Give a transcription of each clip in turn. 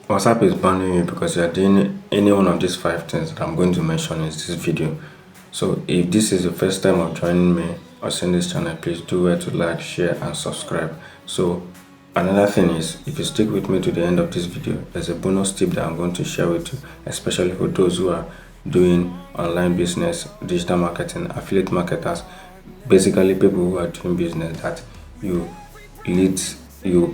WhatsApp is banning you because you are doing any one of these five things that I'm going to mention in this video. So if this is the first time of joining me or seeing this channel, please do well to like, share and subscribe. So another thing is, if you stick with me to the end of this video, there's a bonus tip that I'm going to share with you, especially for those who are doing online business, digital marketing, affiliate marketers, basically people who are doing business that you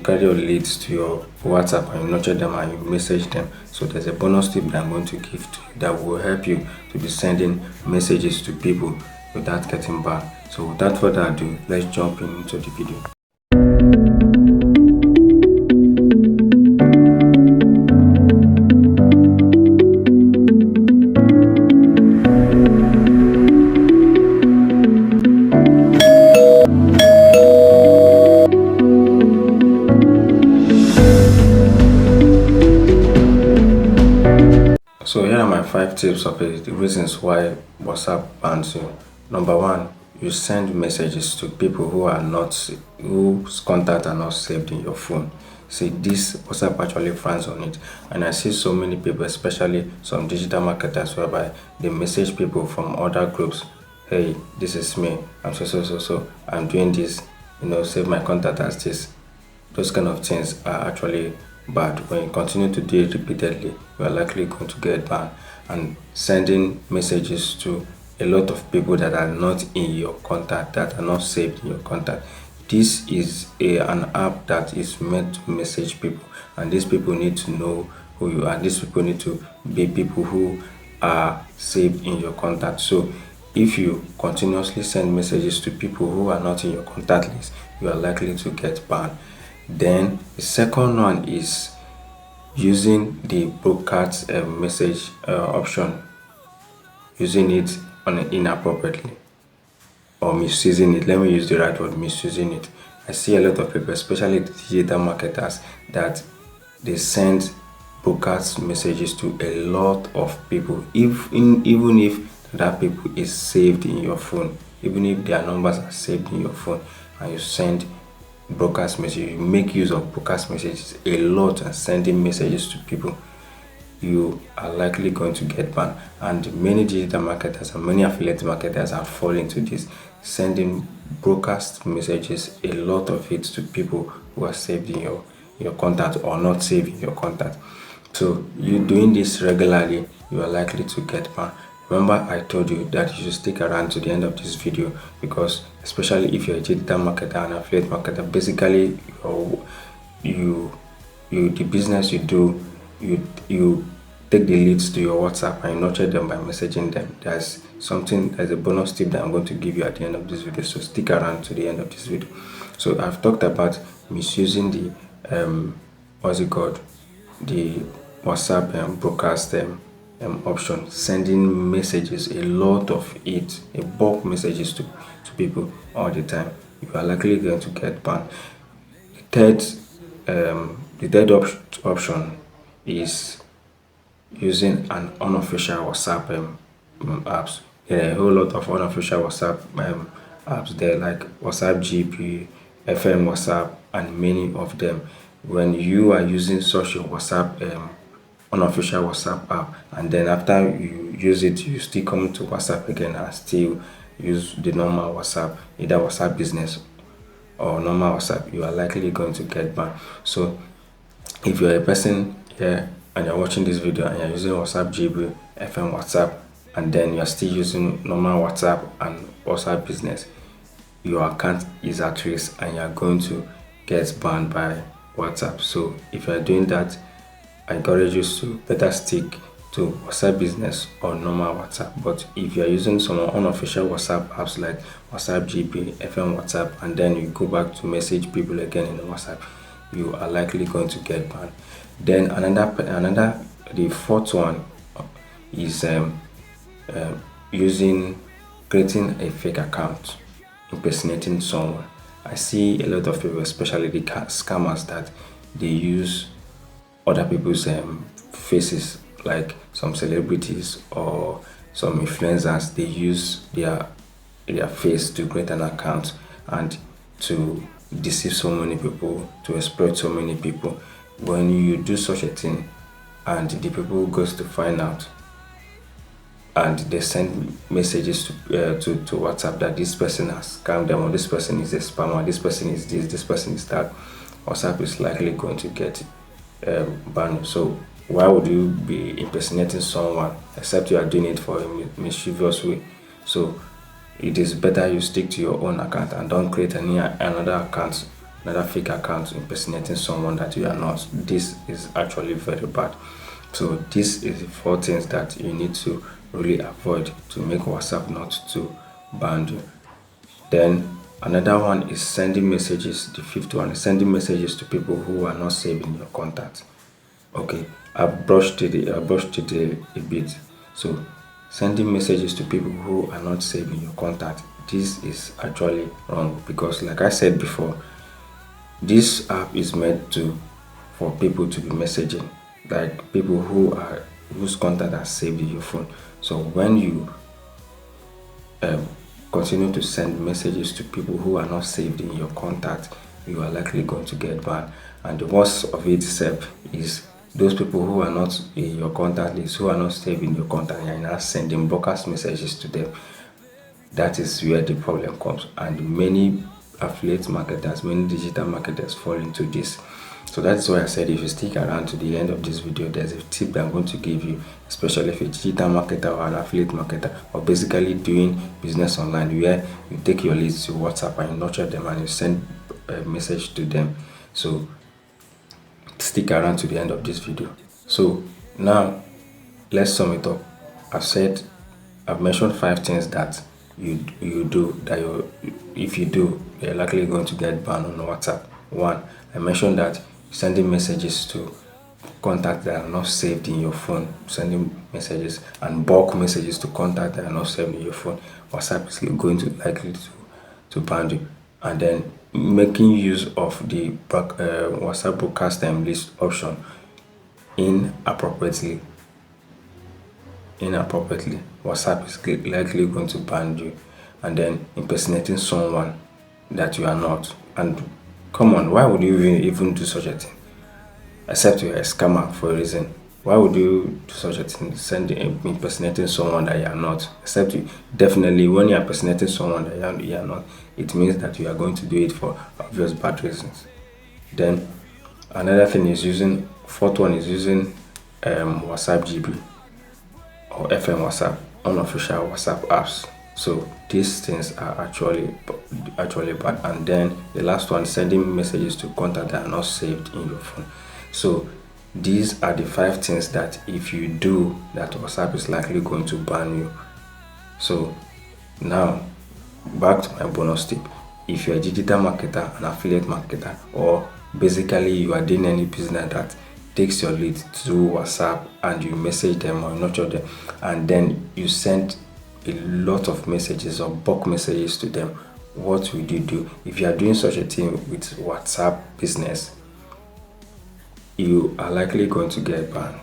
carry your leads to your WhatsApp and you nurture them and you message them. So there's a bonus tip that I'm going to give to you that will help you to be sending messages to people without getting banned. So without further ado, let's jump into the video. So here are my 5 tips of the reasons why WhatsApp bans you. Number 1, you send messages to people whose contact are not saved in your phone. See, this WhatsApp actually frowns on it, and I see so many people, especially some digital marketers, whereby they message people from other groups. Hey, this is me. I'm so. I'm doing this. Save my contact as this. Those kind of things are actually bad. When you continue to do it repeatedly, you are likely going to get banned. And sending messages to a lot of people that are not in your contact, that are not saved in your contact. This is an app that is meant to message people, and these people need to know who you are. These people need to be people who are saved in your contact. So if you continuously send messages to people who are not in your contact list, you are likely to get banned. Then the second one is using the broadcast message option, using it inappropriately or misusing it. Let me use the right word, misusing it. I see a lot of people, especially the digital marketers, that they send broadcast messages to a lot of people, even if that people is saved in your phone, even if their numbers are saved in your phone, and you send broadcast message, you make use of broadcast messages a lot and sending messages to people, you are likely going to get banned. And many digital marketers and many affiliate marketers are falling to this, sending broadcast messages, a lot of it, to people who are saved in your contact or not saved in your contact. So you doing this regularly, you are likely to get banned. Remember, I told you that you should stick around to the end of this video, because especially if you're a digital marketer and affiliate marketer, basically the business you do, you take the leads to your WhatsApp and you nurture them by messaging them. There's a bonus tip that I'm going to give you at the end of this video, so stick around to the end of this video. So I've talked about misusing the the WhatsApp broadcast option, sending messages, a lot of it, a bulk messages to people all the time. You are likely going to get banned. The third option is using an unofficial WhatsApp apps. There are a whole lot of unofficial WhatsApp apps there, like WhatsApp GP, FM WhatsApp, and many of them. When you are using such a WhatsApp unofficial WhatsApp app, and then after you use it, you still come to WhatsApp again and still use the normal WhatsApp, either WhatsApp business or normal WhatsApp, you are likely going to get banned. So if you're a person here and you're watching this video and you're using WhatsApp GB, FM WhatsApp, and then you're still using normal WhatsApp and WhatsApp business, your account is at risk and you're going to get banned by WhatsApp. So if you're doing that, I encourage you to better stick to WhatsApp business or normal WhatsApp. But if you're using some unofficial WhatsApp apps like WhatsApp GP, FM WhatsApp, and then you go back to message people again in WhatsApp, you are likely going to get banned. Then the fourth one is creating a fake account, impersonating someone. I see a lot of people, especially the scammers, that they use other people's faces, like some celebrities or some influencers. They use their face to create an account and to deceive so many people, to exploit so many people. When you do such a thing, and the people goes to find out, and they send messages to WhatsApp that this person has scammed them, or this person is a spammer, this person is this person is that, WhatsApp is likely going to get banned. So why would you be impersonating someone except you are doing it for a mischievous way? So it is better you stick to your own account and don't create another fake account impersonating someone that you are not. This is actually very bad. So this is the four things that you need to really avoid to make WhatsApp not to ban you. Then another one is sending messages. The fifth one is sending messages to people who are not saved in your contacts. Okay, I've brushed it a bit. So sending messages to people who are not saved in your contact, this is actually wrong, because like I said before, this app is meant for people to be messaging, like people whose contact are saved in your phone. So when you continue to send messages to people who are not saved in your contact, you are likely going to get banned. And the worst of it itself is those people who are not in your contact list, who are not saved in your contact, and you're now sending broadcast messages to them. That is where the problem comes, and many affiliate marketers, many digital marketers fall into this. So that's why I said if you stick around to the end of this video, there's a tip that I'm going to give you, especially if you're a digital marketer or an affiliate marketer, or basically doing business online, where you take your leads to WhatsApp and you nurture them and you send a message to them. So stick around to the end of this video. So now let's sum it up. I've mentioned 5 things that you do that if you do, you're likely going to get banned on WhatsApp. 1, I mentioned that sending messages to contacts that are not saved in your phone, sending messages and bulk messages to contacts that are not saved in your phone, WhatsApp is going to likely to ban you. And then making use of the WhatsApp broadcast time list option inappropriately, WhatsApp is likely going to ban you. And then impersonating someone that you are not. And come on, why would you even do such a thing? Except you're a scammer for a reason. Why would you do such a thing? Impersonating someone that you are not. Except you definitely, when you are impersonating someone that you are not, it means that you are going to do it for obvious bad reasons. Then another thing is fourth one is using WhatsApp GB or FM WhatsApp, unofficial WhatsApp apps. So these things are actually bad. And then the last one, sending messages to contacts that are not saved in your phone. So these are the 5 things that if you do, that WhatsApp is likely going to ban you. So now back to my bonus tip. If you're a digital marketer, an affiliate marketer, or basically you are doing any business that takes your lead through WhatsApp and you message them or nurture them, and then you send a lot of messages or bulk messages to them, what will you do? If you are doing such a thing with WhatsApp business, you are likely going to get banned.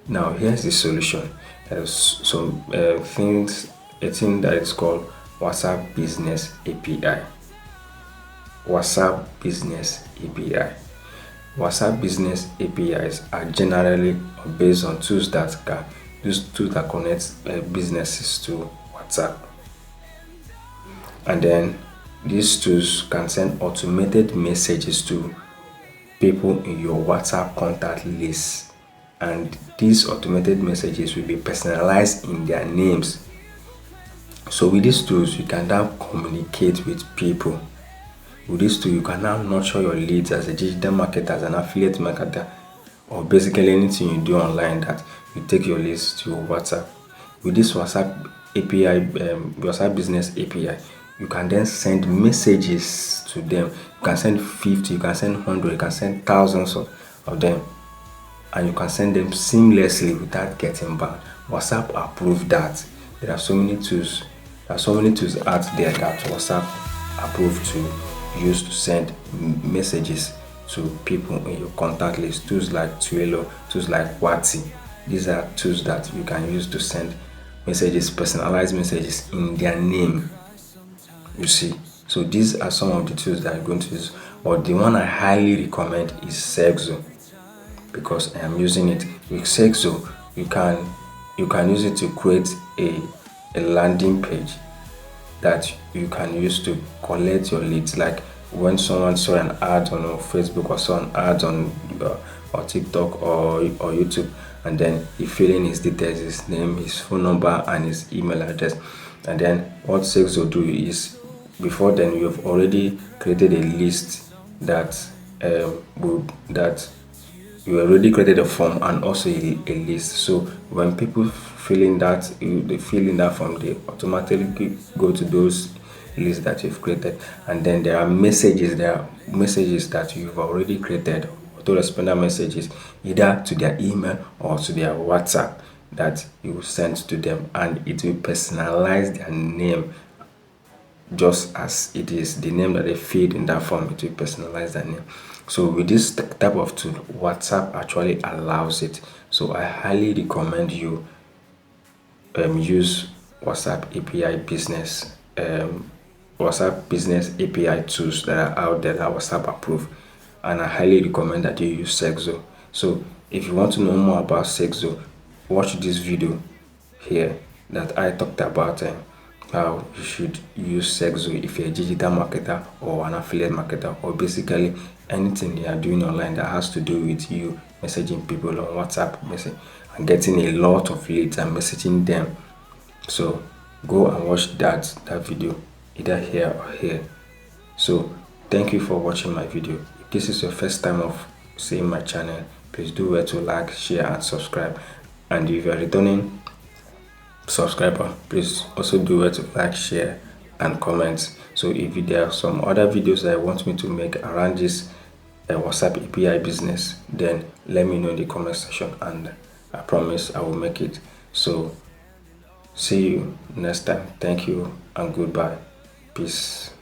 Now here's the solution. There's some a thing that is called WhatsApp Business API. WhatsApp Business API. WhatsApp Business APIs are generally based on tools that connect businesses to WhatsApp. And then these tools can send automated messages to people in your WhatsApp contact list, and these automated messages will be personalized in their names. So with these tools, you can now communicate with people. With this tool, you can now nurture your leads as a digital marketer, as an affiliate marketer, or basically anything you do online that you take your leads to WhatsApp. With this WhatsApp API, WhatsApp Business API, you can then send messages to them. You can send 50, you can send 100, you can send thousands of them, and you can send them seamlessly without getting banned. WhatsApp approved that. There are so many tools. There are so many tools out there that WhatsApp approved to use to send messages to people in your contact list. Tools like Twilio, tools like Whatapp. These are tools that you can use to send messages, personalized messages in their name. You see, so these are some of the tools that I'm going to use, but the one I highly recommend is Sexo. because I am using it. With Sexo, you can use it to create a landing page that you can use to collect your leads. Like when someone saw an ad on Facebook or saw an ad on or TikTok or YouTube, and then he fill in his details, his name, his phone number, and his email address. And then what Sales will do is, before then you have already created a list that that you already created a form and also a list. So when people fill in that, they fill in that form, they automatically go to those lists that you've created. And then there are messages, that you've already created, autoresponder messages, either to their email or to their WhatsApp, that you send to them, and it will personalize their name just as it is the name that they feed in that form. It will personalize their name. So with this type of tool, WhatsApp actually allows it. So I highly recommend you use WhatsApp API business, WhatsApp business API tools that are out there that are WhatsApp approved, and I highly recommend that you use Sexo. So if you want to know more about Sexo, watch this video here that I talked about how you should use Sexo if you're a digital marketer or an affiliate marketer, or basically anything you are doing online that has to do with you messaging people on WhatsApp message and getting a lot of leads and messaging them. So go and watch that video either here or here. So thank you for watching my video. If this is your first time of seeing my channel, please do well to like, share and subscribe. And if you are returning subscriber, please also do well to like, share and comment. So if there are some other videos that I want me to make around this WhatsApp API business, then let me know in the comment section, and I promise I will make it. So see you next time. Thank you and goodbye. Peace.